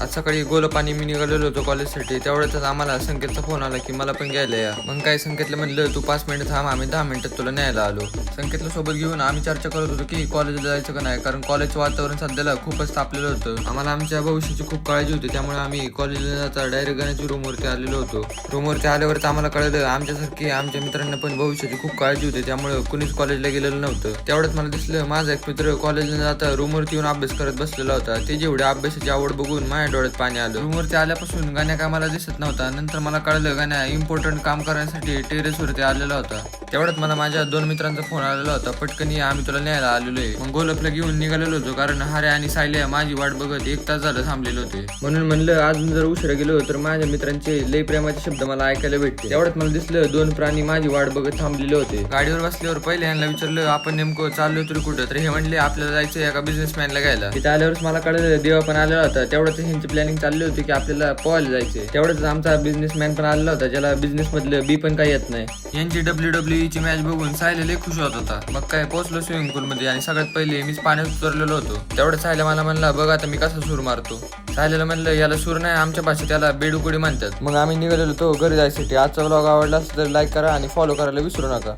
आज सकाळी गोलपाणी मी निघालेलो होतो कॉलेजसाठी. तेवढ्यातच आम्हाला संकेतचा फोन आला की मला पण घ्यायला या. मग काय संकेतला म्हणलं तू 5 मिनिटं थांब, आम्ही 10 मिनिटात तुला न्यायला आलो. संकेतला सोबत घेऊन आम्ही चर्चा करत होतो की कॉलेजला जायचं का नाही, कारण कॉलेजचं वातावरण सध्याला खूपच तापलेलं होतं. आम्हाला आमच्या भविष्याची खूप काळजी होती, त्यामुळे आम्ही कॉलेजला जाता डायरेक्ट गाण्याची रूमवरती आलेलो होतो. रूमवरती आल्यावरच आम्हाला कळलं आमच्यासारखी आमच्या मित्रांना पण भविष्याची खूप काळजी होती, त्यामुळे कुणीच कॉलेजला गेलेलं नव्हतं. तेवढ्यात मला दिसलं माझा एक मित्र कॉलेजला जाता रूमवरती येऊन अभ्यास करत बसलेला होता. ते जेवढ्या अभ्यासाची आवड बघून माझ्या डोळ्यात पाणी आलं. रूमवरती आल्यापासून गाण्या कामाला दिसत नव्हता. नंतर मला कळलं गाण्या इम्पॉर्टंट काम करण्यासाठी टेरेसवरती आलेला होता. तेवढ्यात मला माझ्या 2 मित्रांचा फोन आलेला होता, पटकन ये आम्ही तुला न्यायला आलेलो आहे. मग गोलपला घेऊन निघालेलो होतो, कारण हारे आणि सायल्या माझी वाट बघत 1 तास झालं थांबलेले होते. म्हणून म्हणलं अजून जर उशिरा गेलो तर माझ्या मित्रांचे लई प्रेमाचे शब्द मला ऐकायला भेटते. तेवढ्यात मला दिसलं 2 प्राणी माझी वाट बघत थांबलेले होते. गाडीवर बसल्यावर पहिले यांना विचारलं आपण नेमकं चाललो तरी कुठं, तर हे म्हणले आपल्याला जायचं एका बिझनेसमॅनला घ्यायला. तिथे आल्यावरच मला कळलं देवा पण आलेला होता. तेवढ्याच ह्यांची प्लॅनिंग चालली होती की आपल्याला पोहायला जायचे. तेवढ्याच आमचा बिझनेसमॅन पण आलेला होता, ज्याला बिझनेस मधलं बी पण काही येत नाही. यांची WWE ची मॅच बघून सायल्या लई खुश होत होता. मग काय पोहोचलो स्विमिंग पूल मध्ये आणि सगळ्यात पहिले मीच पाण्यात उतरलेलो होतो. तेवढं सायल्या मला म्हणला बघ आता मी कसा सूर मारतो. सायल्याला म्हणलं याला सूर नाही, आमच्या भाषेत त्याला बेडुकुडी म्हणतात. मग आम्ही निघालेलो तो घरी जायसाठी. आजचा व्लॉग आवडला असेल तर लाईक करा आणि फॉलो करायला विसरू नका.